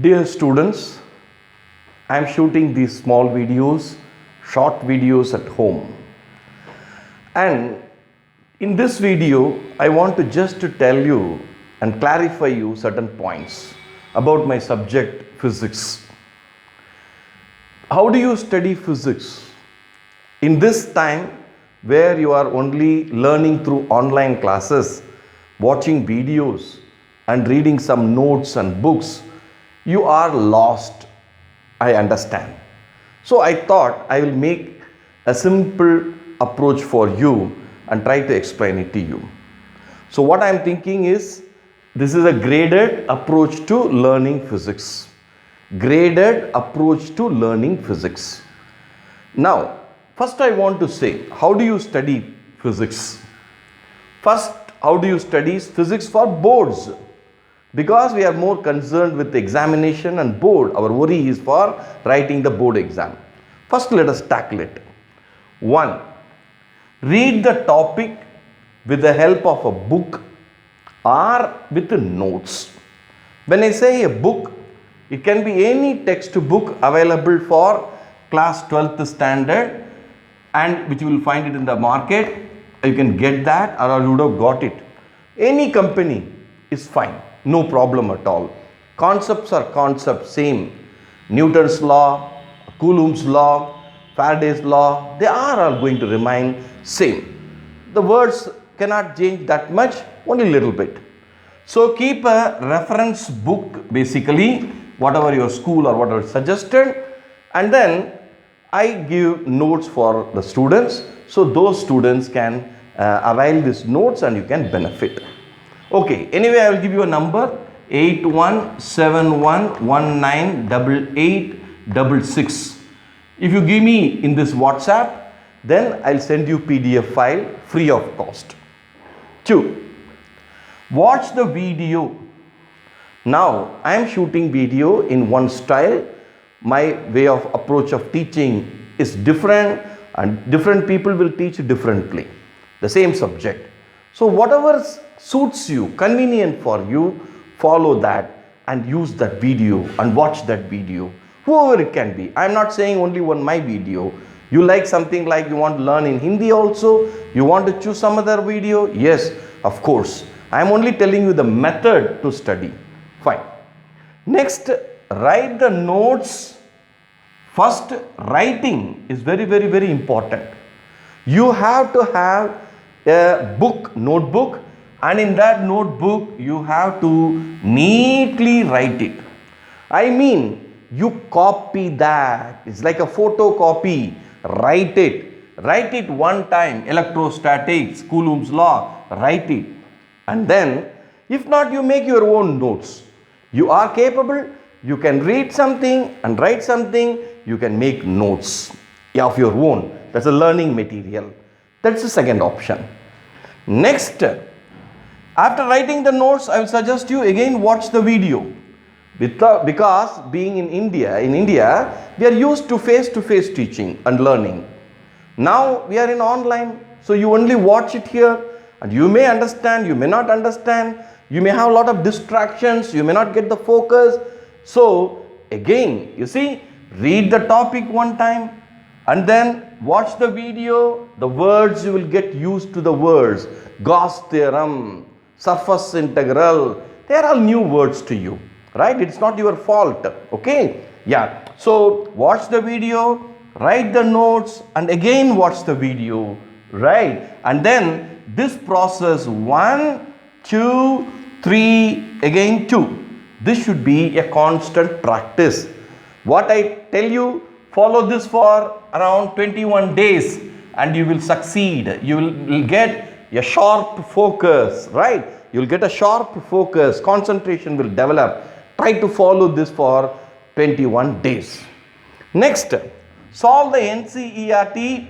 Dear students, I am shooting these small videos, short videos at home. And in this video, I want to just to tell you and clarify you certain points about my subject physics. How do you study physics? In this time where you are only learning through online classes, watching videos and reading some notes and books, you are lost, I understand. So I thought I will make a simple approach for you and try to explain it to you. So what I am thinking is, this is a graded approach to learning physics. Graded approach to learning physics. Now, first I want to say, how do you study physics? First, how do you study physics for boards? Because we are more concerned with the examination and board, our worry is for writing the board exam. First, let us tackle it. 1. Read the topic with the help of a book or with the notes. When I say a book, it can be any textbook available for class 12th standard, and which you will find it in the market. You can get that, or you would have got it. Any company is fine. No problem at all. Concepts are concepts, same. Newton's law, Coulomb's law, Faraday's law, they are all going to remain same. The words cannot change that much, only little bit. So keep a reference book, basically, whatever your school or whatever suggested, and then I give notes for the students, so those students can avail these notes and you can benefit. Okay, anyway, I will give you a number 8171198866. If you give me in this WhatsApp, then I'll send you PDF file free of cost. 2. Watch the video. Now, I am shooting video in one style. My way of approach of teaching is different, and different people will teach differently the same subject. So whatever suits you, convenient for you, follow that and use that video and watch that video, whoever it can be. I am not saying only one my video. You like something like you want to learn in Hindi also, you want to choose some other video, yes, of course. I am only telling you the method to study. Fine. Next, write the notes. First, writing is very important. You have to have a book, notebook, and in that notebook you have to neatly write it. I mean, you copy that. It's like a photocopy. Write it one time. Electrostatics, Coulomb's law, write it. And then, if not, you make your own notes. You are capable, you can read something and write something, you can make notes of your own. That's a learning material. That's the second option. Next, after writing the notes, I will suggest you again watch the video. Because being in India, we are used to face-to-face teaching and learning. Now we are in online, so you only watch it here, and you may understand, you may not understand, you may have a lot of distractions, you may not get the focus. So again, you see, read the topic one time and then watch the video. The words, you will get used to the words. Gauss theorem, surface integral, they are all new words to you, right? It's not your fault, okay? Yeah, so watch the video, write the notes, and again watch the video, right? And then this process 1, 2, 3, again 2. This should be a constant practice. What I tell you, follow this for around 21 days and you will succeed. You will get a sharp focus, right? You will get a sharp focus. Concentration will develop. Try to follow this for 21 days. Next, solve the NCERT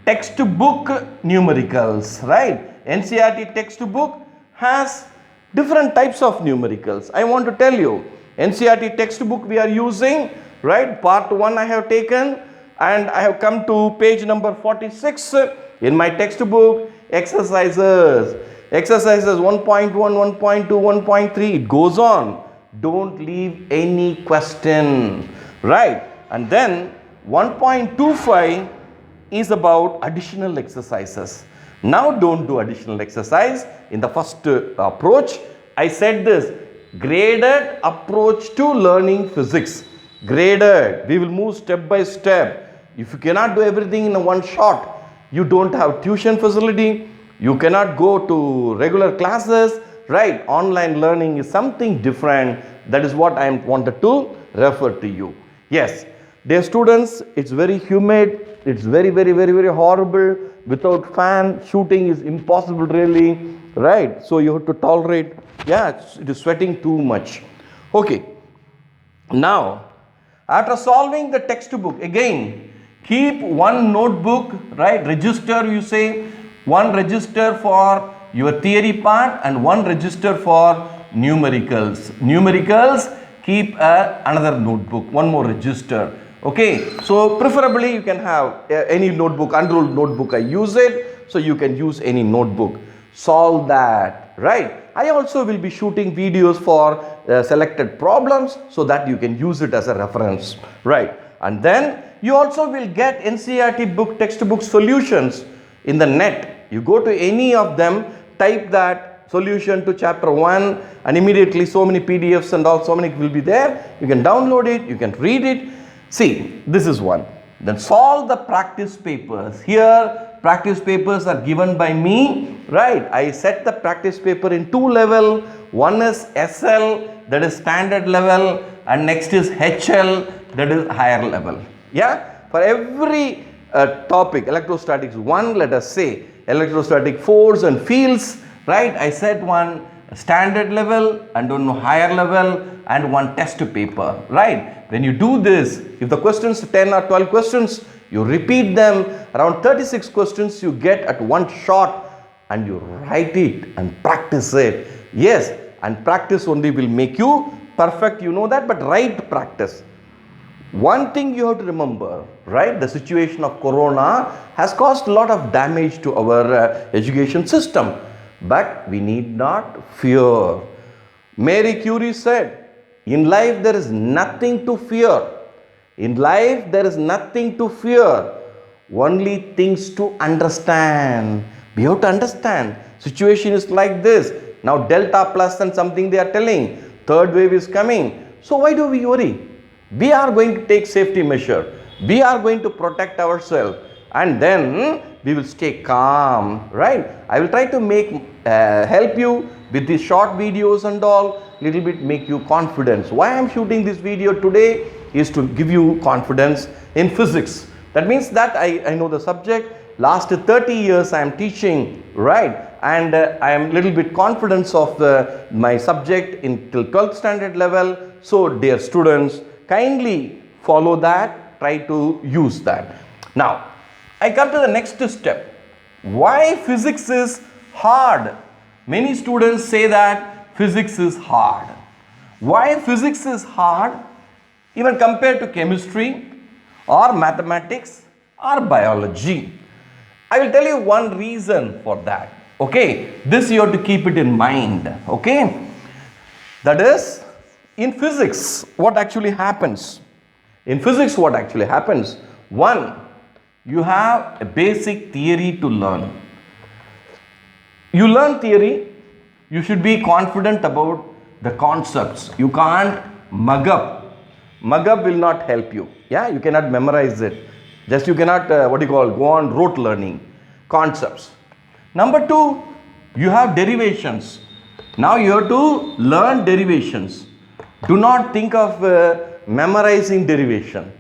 textbook numericals, right? NCERT textbook has different types of numericals. I want to tell you, NCERT textbook we are using, right? Part 1 I have taken, and I have come to page number 46 in my textbook. Exercises 1.1, 1.2, 1.3, it goes on. don't leave any question, right? And then 1.25 is about additional exercises. Now don't do additional exercise. In the first approach, I said this, graded approach to learning physics. Graded, we will move step by step. If you cannot do everything in one shot, you don't have tuition facility, you cannot go to regular classes, right? Online learning is something different. That is what I wanted to refer to you. Yes, dear students, it's very humid, it's very horrible. Without fan, shooting is impossible really, right? So you have to tolerate, yeah, it is sweating too much. Okay, now after solving the textbook, again, keep one notebook, right? Register, you say, one register for your theory part and one register for numericals. Numericals, keep another notebook, one more register. Okay, so preferably you can have any notebook, unruled notebook, I use it, so you can use any notebook. Solve that, right? I also will be shooting videos for selected problems so that you can use it as a reference, right? And then you also will get NCERT book textbook solutions in the net. You go to any of them, type that solution to chapter 1 and immediately so many PDFs and all, so many will be there. You can download it, you can read it. See, this is one. Then solve the practice papers. Here, practice papers are given by me, right? I set the practice paper in two levels. One is SL, that is standard level, and next is HL, that is higher level. Yeah? For every topic, electrostatics 1, let us say, electrostatic force and fields, right? I set one standard level and one higher level and one test paper, right? When you do this, if the questions 10 or 12 questions, you repeat them, around 36 questions you get at one shot and you write it and practice it. Yes, and practice only will make you perfect, you know that, but write practice. One thing you have to remember, right, the situation of corona has caused a lot of damage to our education system, but we need not fear. Mary Curie said, in life there is nothing to fear. In life there is nothing to fear. Only things to understand. We have to understand. Situation is like this. Now delta plus and something they are telling. Third wave is coming. So why do we worry? We are going to take safety measure. We are going to protect ourselves. And then we will stay calm, right? I will try to help you with these short videos and all, little bit make you confidence. Why I am shooting this video today is to give you confidence in physics. That means that I know the subject. Last 30 years I am teaching, right? And I am little bit confidence of my subject in till 12th standard level. So dear students, kindly follow that, try to use that. Now, I come to the next step. Why physics is hard? Many students say that physics is hard. Why physics is hard even compared to chemistry or mathematics or biology? I will tell you one reason for that. Okay, this you have to keep it in mind. Okay, that is, in physics what actually happens? In physics what actually happens? One, you have a basic theory to learn. You learn theory, you should be confident about the concepts. You can't mug up. Mug up will not help you. Yeah, you cannot memorize it. Just you cannot, go on rote learning concepts. Number two, you have derivations. Now you have to learn derivations. Do not think of memorizing derivation.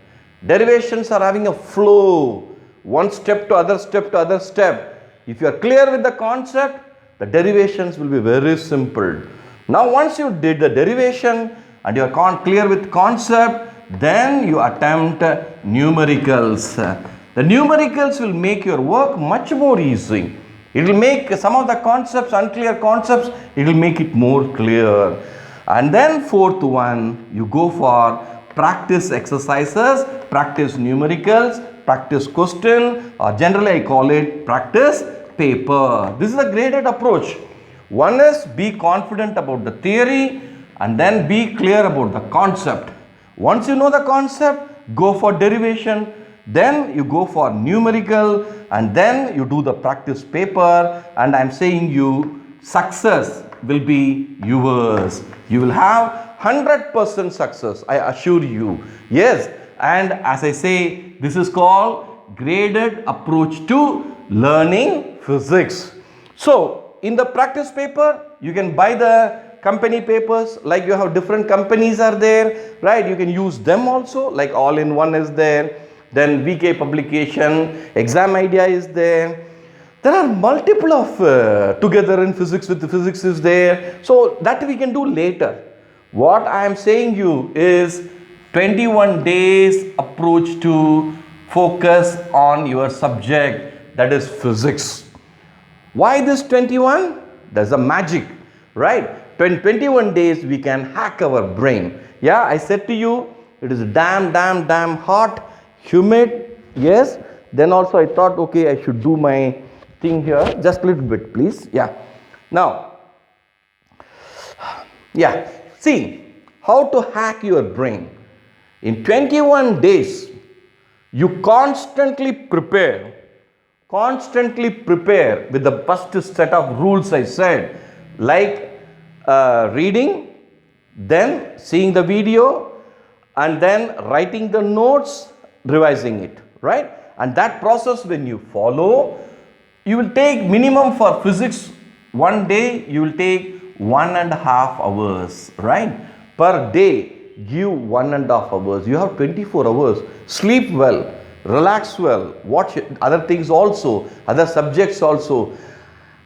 Derivations are having a flow, one step to other step to other step. If you are clear with the concept, the derivations will be very simple. Now once you did the derivation and you are clear with concept, then you attempt numericals. The numericals will make your work much more easy. It will make some of the concepts, unclear concepts, it will make it more clear. And then fourth one, you go for practice exercises, practice numericals, practice question, or generally I call it practice paper. This is a graded approach. One is be confident about the theory. and then be clear about the concept. Once you know the concept, go for derivation, then you go for numerical, and then you do the practice paper, and I am saying you success will be yours. You will have 100% success, I assure you. Yes, and as I say, this is called graded approach to learning physics. So in the practice paper, you can buy the company papers, like you have different companies are there, right? You can use them also, like All-in-One is there, then VK publication, Exam Idea is there. There are multiple of Together in Physics with Physics is there. So that we can do later. What I am saying you is 21 days approach to focus on your subject, that is physics. Why this 21? There's a magic, right? 21 days we can hack our brain. Yeah, I said to you, it is damn hot, humid. Yes, then also I thought, okay, I should do my thing here, just a little bit please. Yeah, now, yeah, see how to hack your brain. In 21 days, you constantly prepare with the first set of rules I said, like reading, then seeing the video, and then writing the notes, revising it, right? And that process when you follow, you will take minimum for physics, one day you will take 1.5 hours, right? Per day, give 1.5 hours. You have 24 hours. Sleep well, relax well, watch other things also, other subjects also.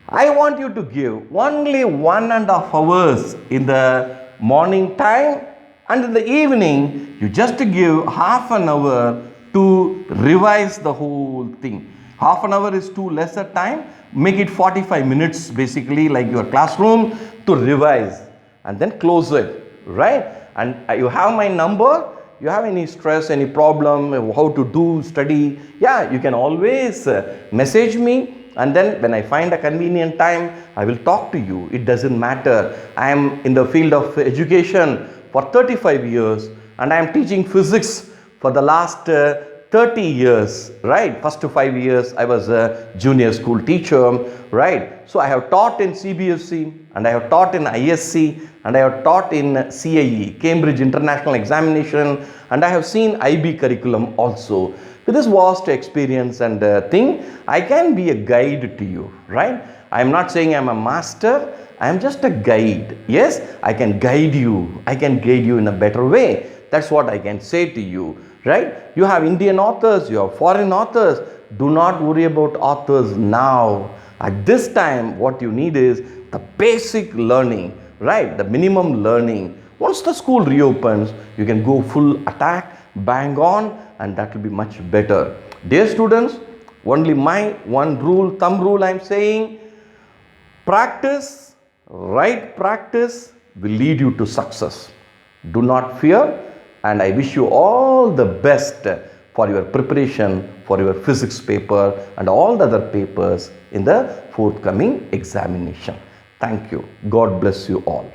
I want you to give only 1.5 hours in the morning time, and in the evening you just give half an hour to revise the whole thing. Half an hour is too lesser time, make it 45 minutes basically, like your classroom, to revise, and then close it, right? And you have my number. You have any stress, any problem, how to do study, yeah, you can always message me. And then when I find a convenient time, I will talk to you. It doesn't matter. I am in the field of education for 35 years, and I am teaching physics for the last 30 years, right? First 5 years I was a junior school teacher, right? So I have taught in CBSE, and I have taught in ISC, and I have taught in CIE, Cambridge International Examination, and I have seen IB curriculum also. With this vast experience and thing, I can be a guide to you, right? I am not saying I am a master, I am just a guide. Yes, I can guide you. I can guide you in a better way. That's what I can say to you, right? You have Indian authors, you have foreign authors. Do not worry about authors now. At this time, what you need is the basic learning, right? The minimum learning. Once the school reopens, you can go full attack, bang on, and that will be much better. Dear students, only my one rule, thumb rule I am saying, practice, right practice will lead you to success. Do not fear, and I wish you all the best for your preparation for your physics paper and all the other papers in the forthcoming examination. Thank you. God bless you all.